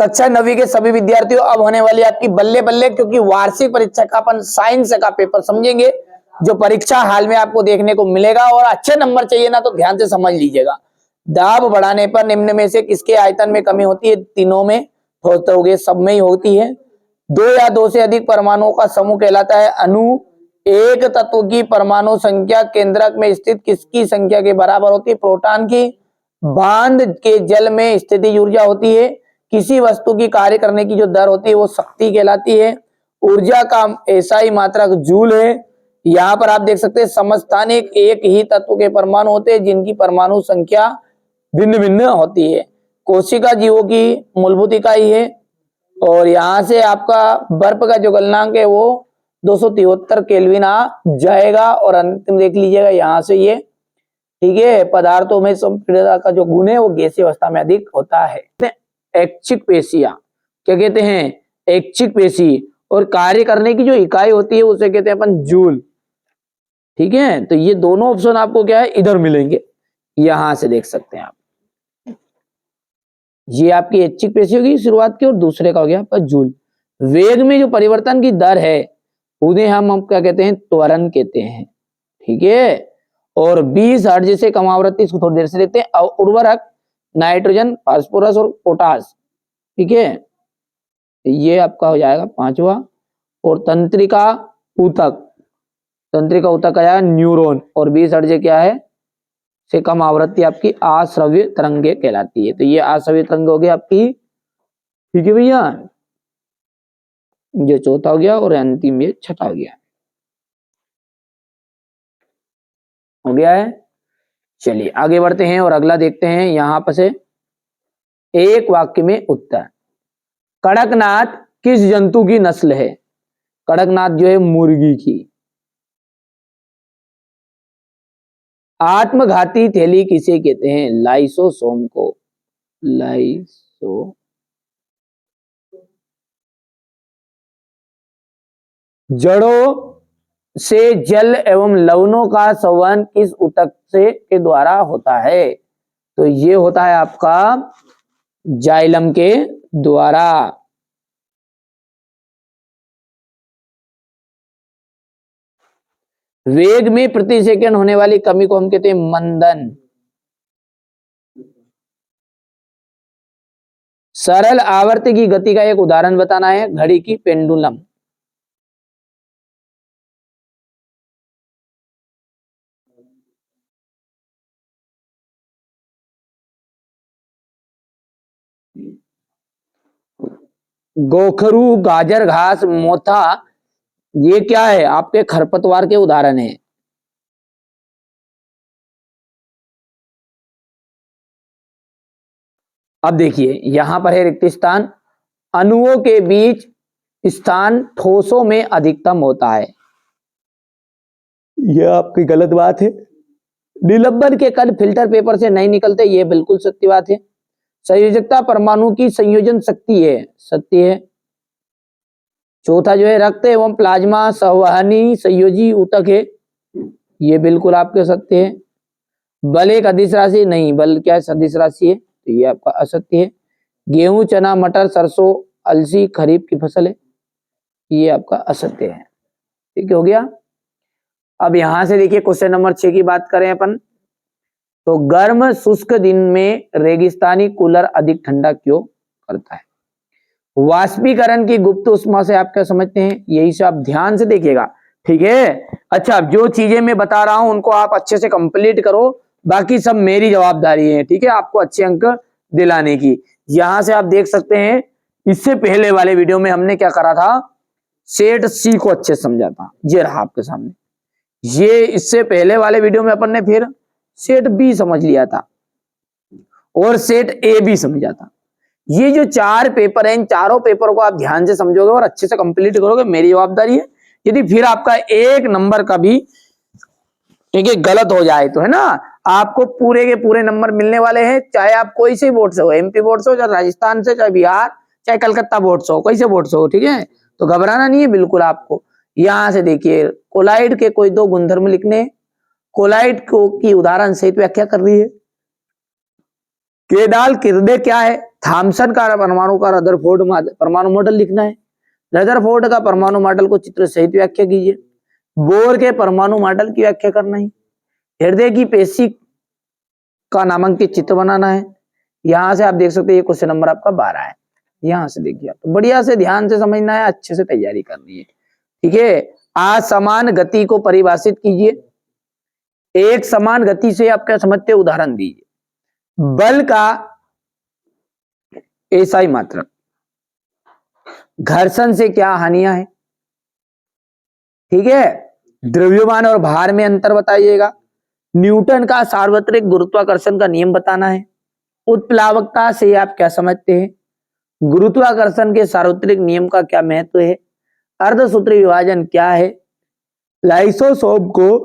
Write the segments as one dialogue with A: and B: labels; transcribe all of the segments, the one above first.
A: कक्षा 9वीं के सभी विद्यार्थियों, अब होने वाली आपकी बल्ले बल्ले, क्योंकि वार्षिक परीक्षा का अपन साइंस का पेपर समझेंगे जो परीक्षा हाल में आपको देखने को मिलेगा। और अच्छे नंबर चाहिए ना तो ध्यान से समझ लीजिएगा। दाब बढ़ाने पर निम्न में से किसके आयतन में कमी होती है? तीनों में होगी, सब में ही होती है। दो या दो से अधिक परमाणुओं का समूह कहलाता है अणु। एक तत्व की परमाणु संख्या केंद्रक में स्थित किसकी संख्या के बराबर होती है? प्रोटॉन की। बांध के जल में स्थितिज ऊर्जा होती है। किसी वस्तु की कार्य करने की जो दर होती है वो शक्ति कहलाती है। ऊर्जा का एसआई मात्रक जूल है। यहाँ पर आप देख सकते हैं समस्थानिक एक ही तत्व के परमाणु होते हैं जिनकी परमाणु संख्या भिन्न भिन्न होती है। कोशिका जीवों की मूलभूत इकाई है। और यहाँ से आपका बर्फ का जो गलनांक है वो 273 केल्विन आ जाएगा। और अंतिम देख लीजिएगा यहाँ से ये, ठीक है, पदार्थों में संपीड़ितता का जो गुण है वो गैसीय अवस्था में अधिक होता है। ऐच्छिक पेशियां क्या कहते हैं? ऐच्छिक पेशी। और कार्य करने की जो इकाई होती है उसे कहते हैं अपन जूल। ठीक है, तो ये दोनों ऑप्शन आपको क्या है इधर मिलेंगे, यहां से देख सकते हैं आप। ये आपकी ऐच्छिक पेशी होगी शुरुआत की, और दूसरे का हो गया आपका जूल। वेग में जो परिवर्तन की दर है उन्हें हम क्या कहते हैं? त्वरण कहते हैं। ठीक है, और 20 हर्ट्ज से कम आवृत्ति, इसको थोड़ी देर से देखते हैं। उर्वरक नाइट्रोजन, फास्फोरस और पोटास। ठीक है, ये आपका हो जाएगा पांचवा। और तंत्रिका ऊतक, तंत्रिका ऊतक आया न्यूरॉन। और 20 हर्ट्ज क्या है से कम आवृत्ति आपकी आश्रव्य तरंगे कहलाती है। तो ये आश्रव्य तरंग हो गई आपकी। ठीक है भैया, ये चौथा हो गया और अंतिम ये छठा हो गया। हो गया है। चलिए आगे बढ़ते हैं और अगला देखते हैं। यहां पर से एक वाक्य में उत्तर। कड़कनाथ किस जंतु की नस्ल है? कड़कनाथ जो है मुर्गी की। आत्मघाती थैली किसे कहते हैं? लाइसोसोम को। लाइसो जड़ों से जल एवं लवणों का संवहन किस ऊतक से के द्वारा होता है? तो ये होता है आपका जाइलम के द्वारा। वेग में प्रति सेकंड होने वाली कमी को हम कहते हैं मंदन। सरल आवर्त की गति का एक उदाहरण बताना है, घड़ी की पेंडुलम। गोखरू, गाजर घास, मोथा, ये क्या है? आपके खरपतवार के उदाहरण है। अब देखिए यहां पर है रिक्त स्थान। अणुओं के बीच स्थान ठोसों में अधिकतम होता है। यह आपकी गलत बात है। निलंबन के कण फिल्टर पेपर से नहीं निकलते, यह बिल्कुल सत्य बात है। संयोजकता परमाणु की संयोजन शक्ति है, सत्य है। चौथा जो है रक्त एवं प्लाज्मा संवहनी संयोजी ऊतक है, ये बिल्कुल आपके सत्य है। बल एक अदिश राशि नहीं, बल क्या है? सदिश राशि है, तो ये आपका असत्य है। गेहूं, चना, मटर, सरसों, अलसी खरीफ की फसल है, ये आपका असत्य है। ठीक हो गया। अब यहां से देखिए क्वेश्चन नंबर 6 की बात करें अपन, तो गर्म शुष्क दिन में रेगिस्तानी कूलर अधिक ठंडा क्यों करता है? वाष्पीकरण की गुप्त उष्मा से आप क्या समझते हैं? यही से आप ध्यान से देखिएगा। ठीक है, अच्छा जो चीजें मैं बता रहा हूं उनको आप अच्छे से कंप्लीट करो, बाकी सब मेरी जवाबदारी है। ठीक है, आपको अच्छे अंक दिलाने की। यहां से आप देख सकते हैं इससे पहले वाले वीडियो में हमने क्या करा था? सेट सी को अच्छे समझा था, ये रहा आपके सामने। ये इससे पहले वाले वीडियो में अपन ने फिर सेट बी समझ लिया था और सेट ए भी समझा था। ये जो 4 पेपर हैं, इन चारों पेपर को आप ध्यान से समझोगे और अच्छे से कंप्लीट करोगे, मेरी जवाबदारी है। यदि फिर आपका एक नंबर का भी ठीक है गलत हो जाए तो है ना, आपको पूरे के पूरे नंबर मिलने वाले हैं, चाहे आप कोई से बोर्ड से हो, एमपी बोर्ड से हो, चाहे राजस्थान से, चाहे बिहार, चाहे कलकत्ता बोर्ड से हो, कोई से बोर्ड से हो। ठीक है, तो घबराना नहीं है बिल्कुल आपको। यहां से देखिए कोलाइड के कोई 2 गुणधर्म लिखने, कोलाइड को की उदाहरण सहित व्याख्या कर रही है। केडाल किर्डे क्या है? थॉमसन का परमाणु का रदरफोर्ड परमाणु मॉडल लिखना है। रदरफोर्ड का परमाणु मॉडल को चित्र सहित व्याख्या कीजिए। बोर के परमाणु मॉडल की व्याख्या करना है। हृदय की पेशी का नामांकित चित्र बनाना है। यहां से आप देख सकते हैं ये क्वेश्चन नंबर आपका 12 है। यहां से देखिए, तो बढ़िया से ध्यान से समझना है, अच्छे से तैयारी करनी है, ठीक है। असमान गति को परिभाषित कीजिए। एक समान गति से आप क्या समझते हैं, उदाहरण दीजिए। बल का एसआई मात्रक, घर्षण से क्या हानियां है, ठीक है। द्रव्यमान और भार में अंतर बताइएगा। न्यूटन का सार्वत्रिक गुरुत्वाकर्षण का नियम बताना है। उत्प्लावकता से आप क्या समझते हैं, गुरुत्वाकर्षण के सार्वत्रिक नियम का क्या महत्व है, अर्धसूत्री विभाजन क्या है, लाइसोसोम को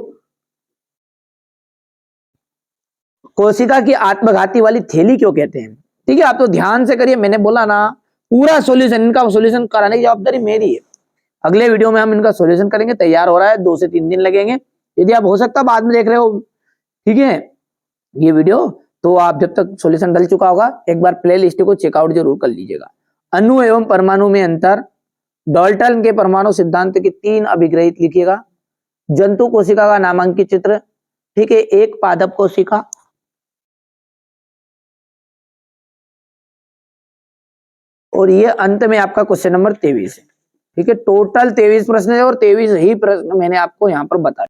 A: कोशिका की आत्मघाती वाली थैली क्यों कहते हैं, ठीक है। आप तो ध्यान से करिए, मैंने बोला ना पूरा सॉल्यूशन, इनका सॉल्यूशन कराने की जवाबदारी मेरी है। अगले वीडियो में हम इनका सॉल्यूशन करेंगे, तैयार हो रहा है, 2 से 3 दिन लगेंगे। यदि आप हो सकता बाद में देख रहे हो, ठीक है, ये वीडियो, तो आप जब तक सॉल्यूशन डल चुका होगा एक बार प्ले लिस्ट को चेकआउट जरूर कर लीजिएगा। अणु एवं परमाणु में अंतर, डाल्टन के परमाणु सिद्धांत के 3 अभिग्रहित लिखिएगा। जंतु कोशिका का नामांकित चित्र, ठीक है, एक पादप कोशिका, और ये अंत में आपका क्वेश्चन नंबर 23 है, ठीक है। टोटल 23 प्रश्न है और 23 ही प्रश्न मैंने आपको यहाँ पर बताया।